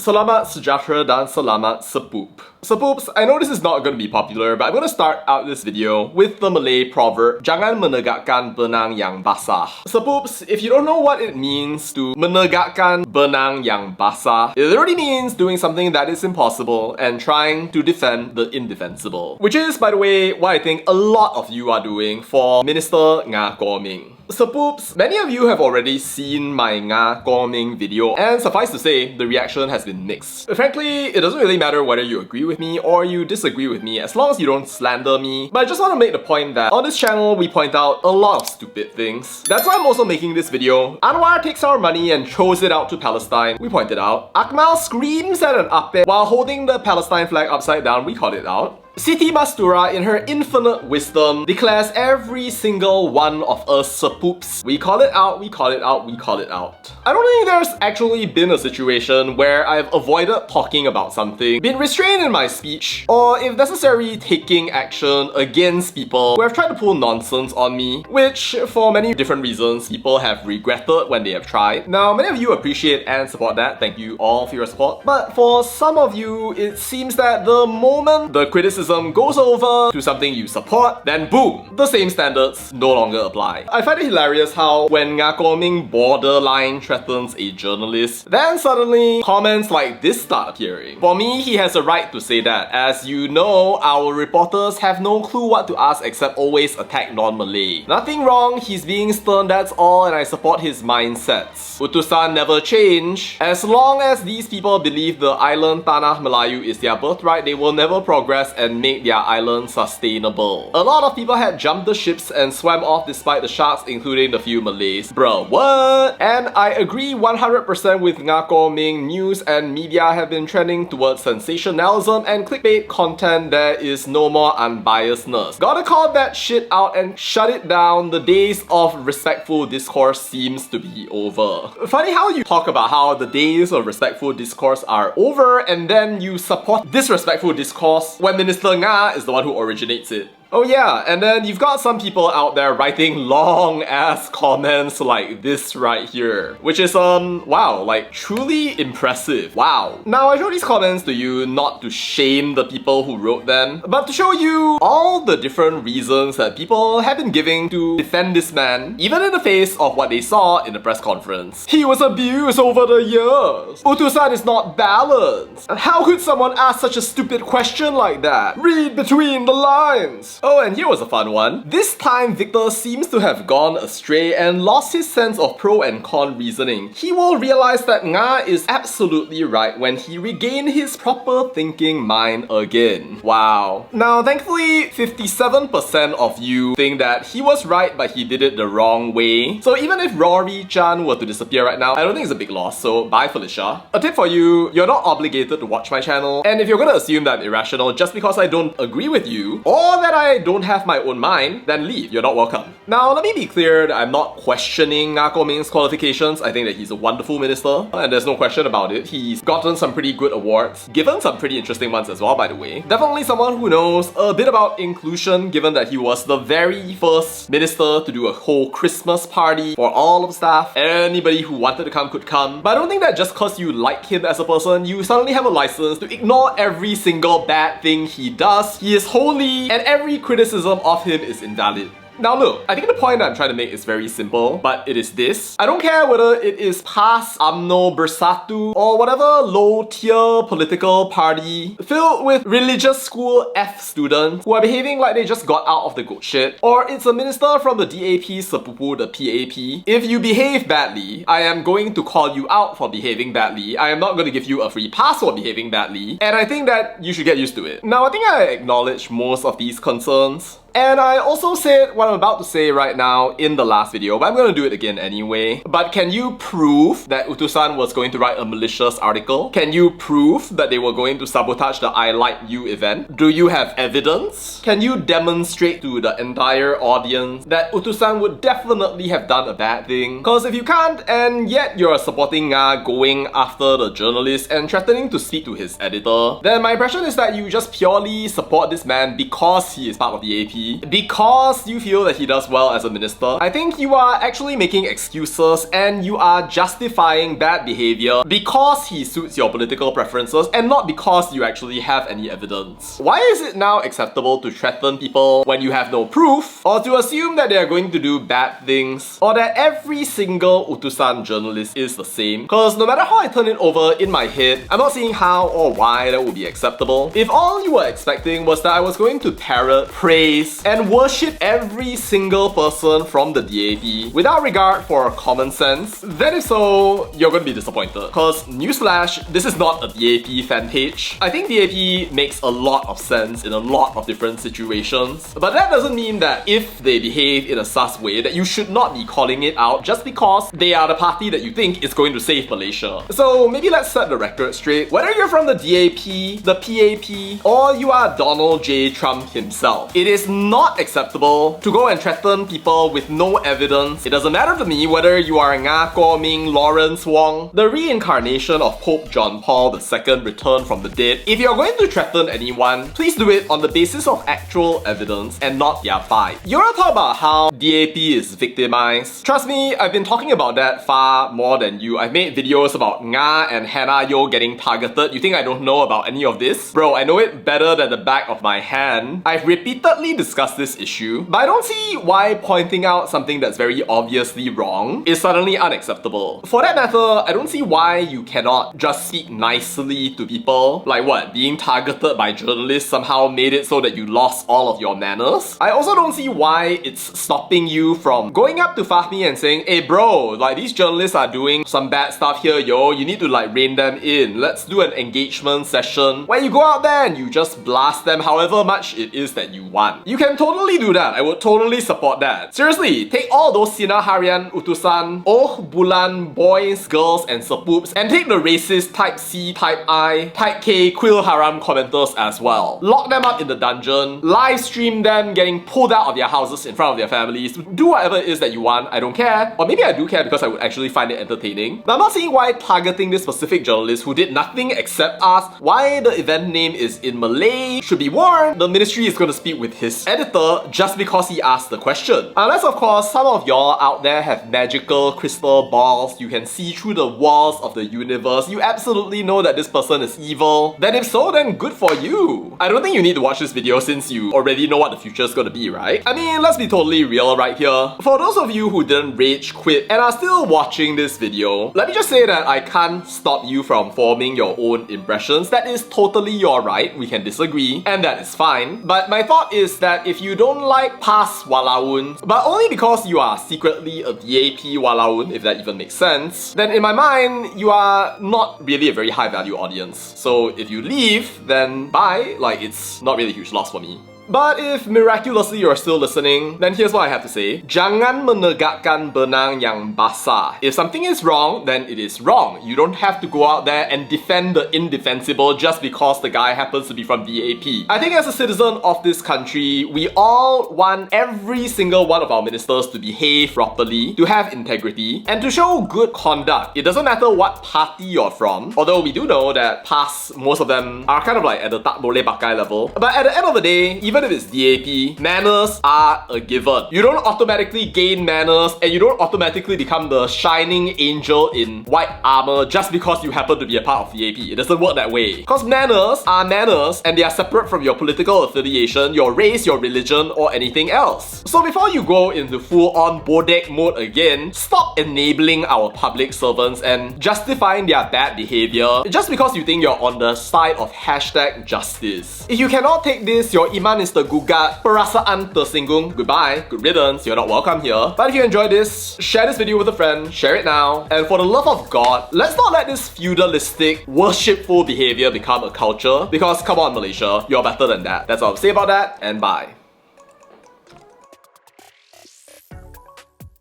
Selamat sejahtera dan selamat sepup. Sepoops, I know this is not going to be popular, but I'm going to start out this video with the Malay proverb, Jangan Menegakkan Benang yang Basah. Sepoops, if you don't know what it means to menegakkan benang yang basah, it literally means doing something that is impossible and trying to defend the indefensible. Which is, by the way, what I think a lot of you are doing for Minister Nga Kor Ming. Sepoops, many of you have already seen my Nga Kor Ming video, and suffice to say, the reaction has been mixed. Frankly, it doesn't really matter whether you agree with me or you disagree with me as long as you don't slander me, but I just want to make the point that on this channel we point out a lot of stupid things. That's why I'm also making this video. Anwar takes our money and throws it out to Palestine, we pointed out. Akmal screams at an ape while holding the Palestine flag upside down, we called it out. Siti Mastura, in her infinite wisdom, declares every single one of us sepoops. We call it out, we call it out, we call it out. I don't think there's actually been a situation where I've avoided talking about something, been restrained in my speech, or if necessary, taking action against people who have tried to pull nonsense on me, which, for many different reasons, people have regretted when they have tried. Now, many of you appreciate and support that, thank you all for your support, but for some of you, it seems that the moment the criticism goes over to something you support, then boom, the same standards no longer apply. I find it hilarious how when Nga Kor Ming borderline threatens a journalist, then suddenly comments like this start appearing. For me, he has a right to say that. As you know, our reporters have no clue what to ask except always attack non-Malay. Nothing wrong, he's being stern, that's all, and I support his mindsets. Utusan never change. As long as these people believe the island Tanah Melayu is their birthright, they will never progress and make their island sustainable. A lot of people had jumped the ships and swam off despite the sharks, including the few Malays. Bruh, what? And I agree 100% with Nga Kor Ming. News and media have been trending towards sensationalism and clickbait content. There is no more unbiasedness. Gotta call that shit out and shut it down. The days of respectful discourse seems to be over. Funny how you talk about how the days of respectful discourse are over and then you support disrespectful discourse when Minister Nga is the one who originates it. Oh yeah, and then you've got some people out there writing long ass comments like this right here, which is wow, like truly impressive. Wow. Now I show these comments to you not to shame the people who wrote them, but to show you all the different reasons that people have been giving to defend this man, even in the face of what they saw in the press conference. He was abused over the years. Utusan is not balanced. And how could someone ask such a stupid question like that? Read between the lines. Oh, and here was a fun one. This time, Victor seems to have gone astray and lost his sense of pro and con reasoning. He will realize that Nga is absolutely right when he regained his proper thinking mind again. Wow. Now, thankfully, 57% of you think that he was right but he did it the wrong way. So even if Rory Chan were to disappear right now, I don't think it's a big loss, so bye Felicia. A tip for you, you're not obligated to watch my channel, and if you're gonna assume that I'm irrational just because I don't agree with you, or that I don't have my own mind, then leave, you're not welcome. Now, let me be clear that I'm not questioning Nga Kor Ming's qualifications. I think that he's a wonderful minister, and there's no question about it. He's gotten some pretty good awards, given some pretty interesting ones as well, by the way. Definitely someone who knows a bit about inclusion, given that he was the very first minister to do a whole Christmas party for all of staff. Anybody who wanted to come could come. But I don't think that just cause you like him as a person, you suddenly have a license to ignore every single bad thing he does. He is holy, and every criticism of him is invalid. Now look, I think the point that I'm trying to make is very simple, but it is this. I don't care whether it is PAS, UMNO, Bersatu, or whatever low-tier political party filled with religious school F students who are behaving like they just got out of the goat shit, or it's a minister from the DAP Sepupu, the PAP. If you behave badly, I am going to call you out for behaving badly. I am not going to give you a free pass for behaving badly, and I think that you should get used to it. Now, I think I acknowledge most of these concerns. And I also said what I'm about to say right now in the last video, but I'm gonna do it again anyway. But can you prove that Utusan was going to write a malicious article? Can you prove that they were going to sabotage the I Like You event? Do you have evidence? Can you demonstrate to the entire audience that Utusan would definitely have done a bad thing? Because if you can't, and yet you're supporting Nga going after the journalist and threatening to speak to his editor, then my impression is that you just purely support this man because he is part of the AP DAP because you feel that he does well as a minister, I think you are actually making excuses and you are justifying bad behavior because he suits your political preferences and not because you actually have any evidence. Why is it now acceptable to threaten people when you have no proof, or to assume that they are going to do bad things, or that every single utusan journalist is the same? Because no matter how I turn it over in my head, I'm not seeing how or why that would be acceptable. If all you were expecting was that I was going to parrot, praise, and worship every single person from the DAP without regard for common sense, then if so, you're going to be disappointed. Because newsflash, this is not a DAP fan page. I think DAP makes a lot of sense in a lot of different situations, but that doesn't mean that if they behave in a sus way that you should not be calling it out just because they are the party that you think is going to save Malaysia. So maybe let's set the record straight. Whether you're from the DAP, the PAP, or you are Donald J. Trump himself, it is not acceptable to go and threaten people with no evidence. It doesn't matter to me whether you are Nga Kor Ming, Lawrence Wong, the reincarnation of Pope John Paul II returned from the dead. If you're going to threaten anyone, please do it on the basis of actual evidence and not their vibe. You wanna talk about how DAP is victimized? Trust me, I've been talking about that far more than you. I've made videos about Nga and Hannah Yo getting targeted. You think I don't know about any of this? Bro, I know it better than the back of my hand. I've repeatedly discussed this issue, but I don't see why pointing out something that's very obviously wrong is suddenly unacceptable. For that matter, I don't see why you cannot just speak nicely to people. Like what, being targeted by journalists somehow made it so that you lost all of your manners? I also don't see why it's stopping you from going up to Fahmi and saying, hey bro, like these journalists are doing some bad stuff here, yo, you need to like rein them in. Let's do an engagement session where you go out there and you just blast them however much it is that you want. You can totally do that. I would totally support that. Seriously, take all those Sina Harian Utusan, Oh Bulan boys, girls and sepoops, and take the racist type C, type I, type K, Quill Haram commenters as well. Lock them up in the dungeon, live stream them getting pulled out of their houses in front of their families, do whatever it is that you want, I don't care. Or maybe I do care because I would actually find it entertaining. But I'm not seeing why targeting this specific journalist who did nothing except ask why the event name is in Malay should be warned. The ministry is going to speak with his editor just because he asked the question. Unless of course some of y'all out there have magical crystal balls, you can see through the walls of the universe, you absolutely know that this person is evil. Then if so, then good for you. I don't think you need to watch this video since you already know what the future is going to be, right? I mean, let's be totally real right here. For those of you who didn't rage quit and are still watching this video, let me just say that I can't stop you from forming your own impressions. That is totally your right. We can disagree, and that is fine. But my thought is that if you don't like past walaun, but only because you are secretly a DAP walaun, if that even makes sense, then in my mind, you are not really a very high value audience. So if you leave, then bye. Like, it's not really a huge loss for me. But if miraculously you're still listening, then here's what I have to say. Jangan menegakkan benang yang basah. If something is wrong, then it is wrong. You don't have to go out there and defend the indefensible just because the guy happens to be from DAP. I think as a citizen of this country, we all want every single one of our ministers to behave properly, to have integrity, and to show good conduct. It doesn't matter what party you're from, although we do know that past, most of them are kind of like at the tak boleh pakai level. But at the end of the day, even if it's DAP, manners are a given. You don't automatically gain manners and you don't automatically become the shining angel in white armor just because you happen to be a part of DAP. It doesn't work that way. Because manners are manners and they are separate from your political affiliation, your race, your religion, or anything else. So before you go into full-on bodek mode again, stop enabling our public servants and justifying their bad behavior just because you think you're on the side of #justice. If you cannot take this, your iman is tergugat, perasaan tersinggung, goodbye, good riddance, you're not welcome here. But if you enjoyed this, share this video with a friend, share it now, and for the love of God, let's not let this feudalistic, worshipful behavior become a culture, because come on Malaysia, you're better than that. That's all I'll say about that, and bye.